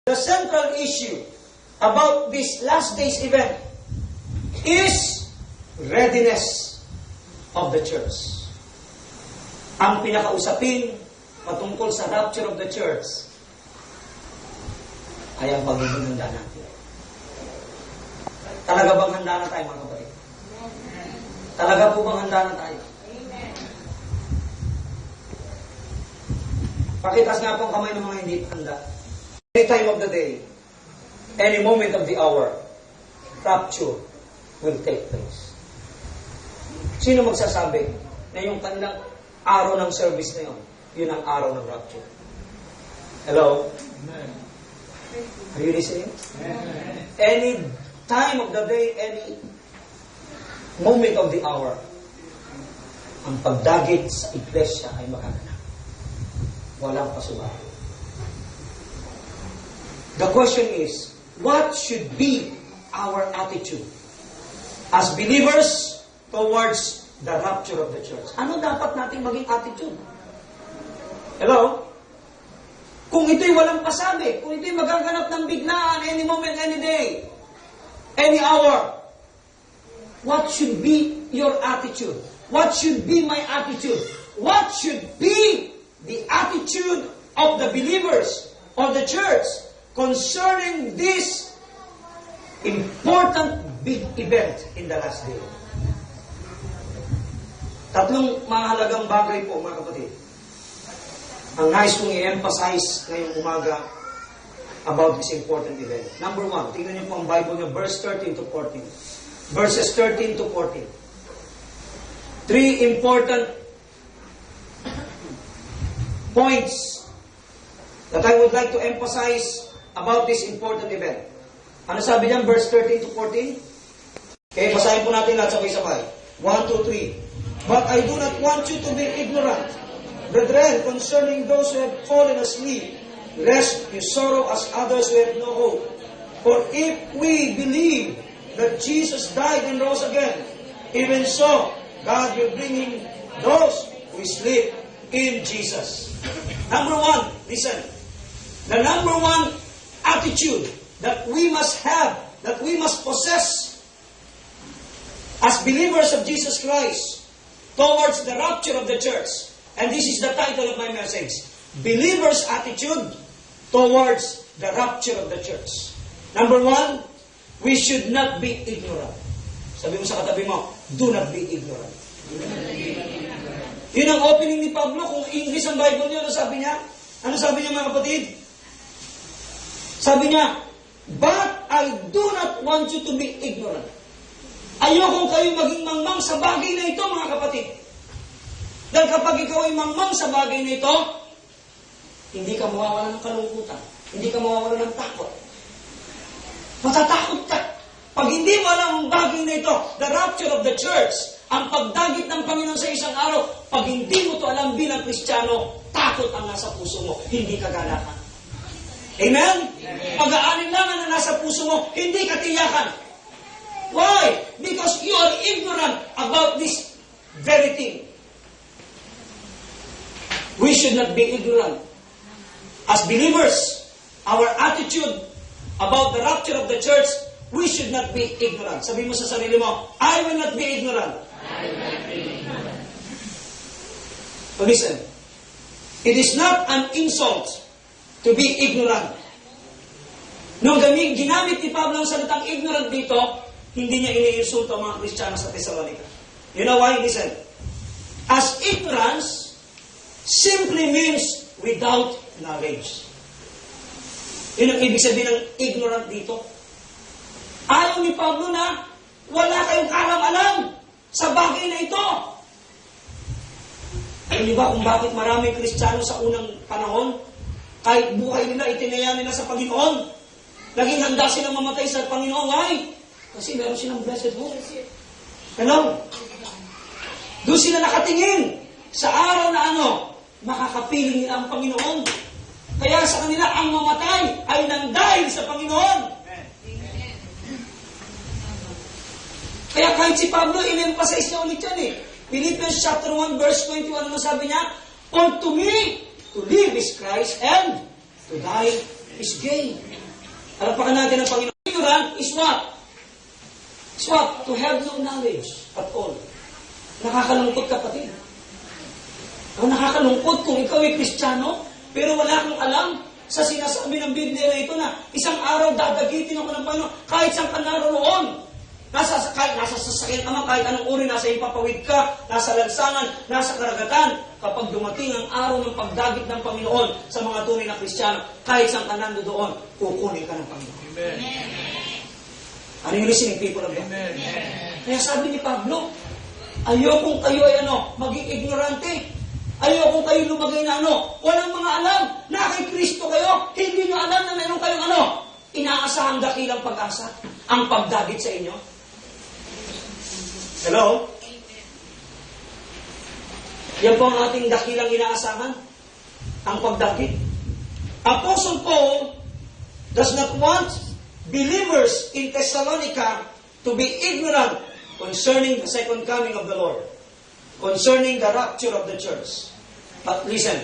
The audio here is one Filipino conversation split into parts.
The central issue about this last days event is readiness of the church. Ang pinakausapin patungkol sa rapture of the church ay ang pagiging handa natin. Talaga bang handa na tayo, mga kapatid? Talaga po bang handa na tayo? Pakitas nga po ang kamay ng mga hindi handa. Any time of the day, any moment of the hour, rapture will take place. Sino magsasabi na yung kanilang araw ng service na yun, yun ang araw ng rapture? Hello? Amen. Are you listening? Amen. Any time of the day, any moment of the hour, ang pagdagit sa iglesia ay makaganap. Walang pasubaya. The question is, what should be our attitude as believers towards the rapture of the church? Ano dapat nating maging attitude? Hello? Kung ito'y walang pasabi, kung ito'y magaganap ng biglaan, any moment, any day, any hour, what should be your attitude? What should be my attitude? What should be the attitude of the believers of the church concerning this important big event in the last day? Tatlong mahalagang bagay po, mga kapatid, ang nais kong i-emphasize ngayong umaga about this important event. Number 1, tingnan niyo po ang Bible niyo, verse 13 to 14. Verses 13 to 14. 3 important points that I would like to emphasize about this important event. Ano sabi niyan, verse 13 to 14? Okay, basahin po natin lahat sabay-sabay. 1, 2, 3. But I do not want you to be ignorant, brethren, concerning those who have fallen asleep, lest you sorrow as others who have no hope. For if we believe that Jesus died and rose again, even so, God will bring him those who sleep in Jesus. Number 1, listen. The number 1 attitude that we must have, that we must possess as believers of Jesus Christ towards the rapture of the church. And this is the title of my message. Believers' attitude towards the rapture of the church. Number 1, we should not be ignorant. Sabi mo sa katabi mo, do not be ignorant. Yun ang opening ni Pablo. Kung English ang Bible niyo, ano sabi niya? Ano sabi niya, mga kapatid? Sabi niya, but I do not want you to be ignorant. Ayokong kayo maging mangmang sa bagay na ito, mga kapatid. Dahil kapag ikaw ay mangmang sa bagay na ito, hindi ka mawawala ng kalungkutan. Hindi ka mawawala ng takot. Matatakot ka. Pag hindi mo alam ang bagay na ito, the rapture of the church, ang pagdagit ng Panginoon sa isang araw, pag hindi mo ito alam bilang Kristiyano, takot ang nasa puso mo, hindi kagalakan. Amen? Pag-aalinlangan na nasa puso mo, hindi katiyakan. Why? Because you are ignorant about this very thing. We should not be ignorant. As believers, our attitude about the rapture of the church, we should not be ignorant. Sabi mo sa sarili mo, I will not be ignorant. I will not be ignorant. So listen, it is not an insult to be ignorant. Nung ginamit ni Pablo ang salitang ignorant dito, hindi niya iniinsulto ang mga Kristiyano sa Thessalonica. You know why? Listen. As ignorance simply means without knowledge. Yun ang ibig sabihin ng ignorant dito. Ayaw ni Pablo na wala kayong alam-alam sa bagay na ito. Ay, di ba kung bakit maraming Kristiyano sa unang panahon, kahit buhay nila, itinaya nila sa Panginoon, naging handa silang mamatay sa Panginoon. Why? Kasi meron silang blessed hope. Hello? Doon sila nakatingin sa araw na makakapiling nila ang Panginoon. Kaya sa kanila, ang mamatay ay nang dahil sa Panginoon. Kaya kahit si Pablo, in-emphasize niya ulit yan Philippians chapter 1, verse 21, ano sabi niya? For to me, to live is Christ, and to die is gain. Alapakan natin ang Panginoon. Ignorant is what? Is what? To have no knowledge at all. Nakakalungkot, kapatid. Nakakalungkot kung ikaw ay Kristiyano, pero wala kang alam sa sinasabi ng Biblia na ito na isang araw dadagitin ako ng Panginoon kahit saan ka naroon. Nasa sasakyan ka man, kahit anong uri, nasa ipapawid ka, nasa lansangan, nasa karagatan. Kapag dumating ang araw ng pagdagit ng Panginoon sa mga tunay na Kristiyano, kahit saan ka nando doon, kukunin ka ng Panginoon. Amen. Ano yung listening people of God? Amen. Kaya sabi ni Pablo, ayokong kayo ay maging ignorante. Ayokong kayo lumagay na walang mga alam na kay Kristo kayo. Hindi nyo alam na meron kayong inaasahang dakilang pag-asa. Ang pagdagit sa inyo. Hello? Yan po ang ating dakilang inaasahan. Ang pagdagit. Apostle Paul does not want believers in Thessalonica to be ignorant concerning the second coming of the Lord, concerning the rapture of the church. But listen,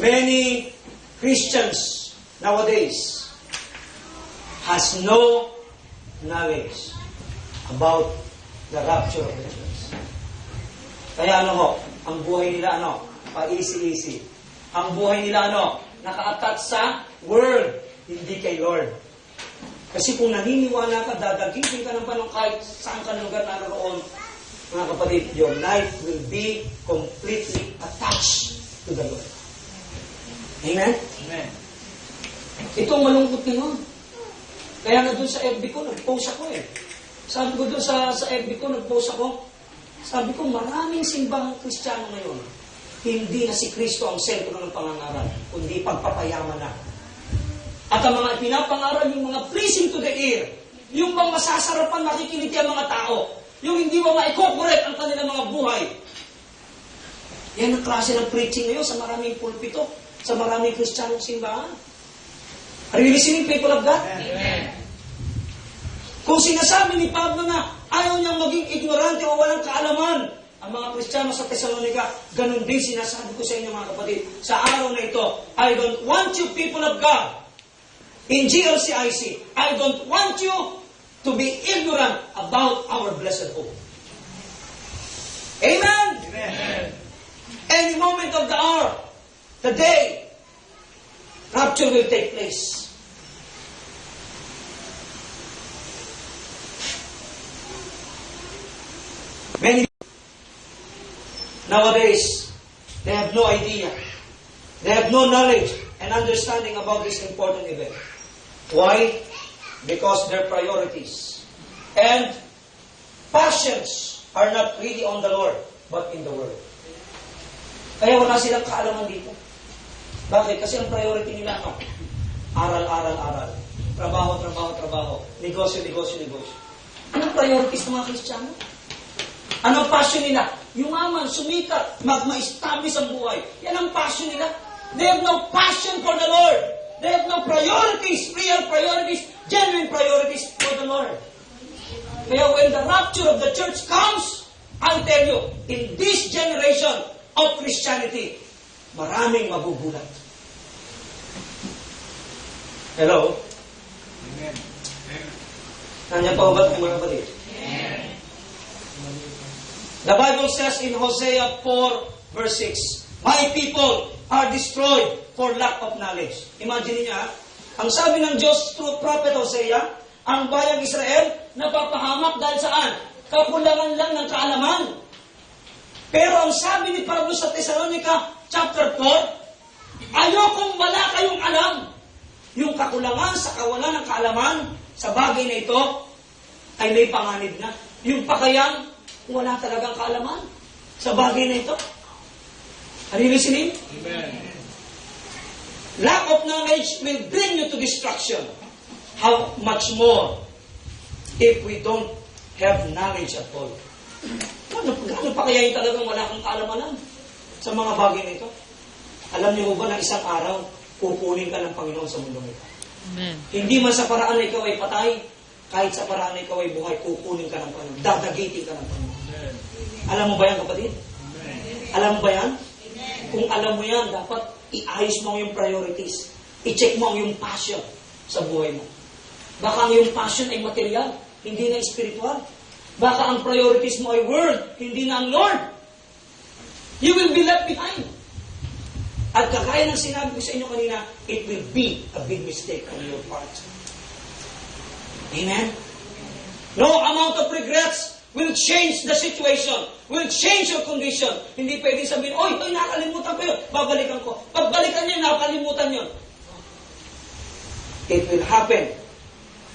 many Christians nowadays has no knowledge about the rapture of the church. Kaya ang buhay nila pa-easy-easy. Ang buhay nila naka-attach sa Word, hindi kay Lord. Kasi kung naniniwala ka, dadagitin ka ng panong kahit saan ka lugar naroon, mga kapatid, your life will be completely attached to the Lord. Amen? Amen. Itong malungkot ngayon. Kaya na doon sa FB ko, nag-post ako Sabi ko doon sa FB ko, nag-post ako. Sabi ko, maraming simbahang Kristiyano ngayon, hindi na si Kristo ang sentro ng pangangaral, kundi pagpapayaman na. At ang mga pinapangaral, yung mga pleasing to the ear, yung bang masasarapan makikinig ang mga tao, yung hindi ba maiko-correct ang kanilang mga buhay. Yan ang klase ng preaching ngayon sa maraming pulpito, sa maraming Kristiyanong simbahan. Are you listening, people of God? Amen. Kung sinasabi ni Pablo na ayaw niyang maging ignorante o walang kaalaman, ang mga Kristiyano sa Thessalonica, ganun din sinasabi ko sa inyo mga kapatid. Sa araw na ito, I don't want you people of God, in GLCIC, I don't want you to be ignorant about our blessed hope. Amen? Amen. Any moment of the hour, the day, rapture will take place. Many nowadays, they have no idea. They have no knowledge and understanding about this important event. Why? Because their priorities and passions are not really on the Lord, but in the world. Kaya wala silang kaalaman dito. Bakit? Kasi ang priority nila aral, aral, aral. Trabaho, trabaho, trabaho. Negosyo, negosyo, negosyo. Anong priorities ng mga Kristiyano? Anong passion nila? Yumaman, sumikat, ma-establish ang buhay. Yan ang passion nila. They have no passion for the Lord. They have no priorities, real priorities, genuine priorities for the Lord. Kaya when the rapture of the church comes, I'll tell you, in this generation of Christianity, maraming magugulat. Hello? Amen. Nandiyan pa ba mga kapatid? Amen. The Bible says in Hosea 4 verse 6, my people are destroyed for lack of knowledge. Imagine niya, ang sabi ng Diyos through prophet Hosea, ang bayang Israel napapahamak dahil saan? Kakulangan lang ng kaalaman. Pero ang sabi ni Pablo sa Thessalonica chapter 4, ayokong wala kayong alam. Yung kakulangan sa kawalan ng kaalaman sa bagay na ito ay may panganib na. Yung pakayang wala talagang kaalaman sa bagay na ito. Are you listening? Amen. Lack of knowledge will bring you to destruction. How much more if we don't have knowledge at all? Ano pa kaya yung talagang wala kang kaalaman sa mga bagay na ito? Alam niyo ba na isang araw, kukunin ka ng Panginoon sa mundo ito? Amen. Hindi man sa paraan na ikaw ay patay, kahit sa paraan na ikaw ay buhay, kukunin ka ng Panginoon. Dadagitin ka ng Panginoon. Amen. Alam mo ba yan, kapatid? Amen. Alam mo ba yan? Kung alam mo yan, dapat iayos mo yung priorities. I-check mo ang iyong passion sa buhay mo. Baka ang iyong passion ay material, hindi na spiritual. Baka ang priorities mo ay world, hindi na ang Lord. You will be left behind. At kagaya ng sinabi ko sa inyo kanina, it will be a big mistake on your part. Amen? No amount of regrets will change the situation, will change your condition. Hindi pwede sabihin, oy, nakalimutan ko yun. Babalikan ko. Pagbalikan niyo, nakalimutan yun. It will happen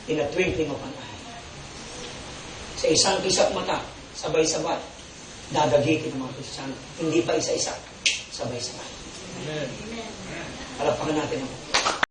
in a twinkling of an eye. Sa isang kisap mata, sabay-sabay, dadagitin ng mga Kristiyano. Hindi pa isa-isa, sabay-sabay. Amen. Palapakan natin ang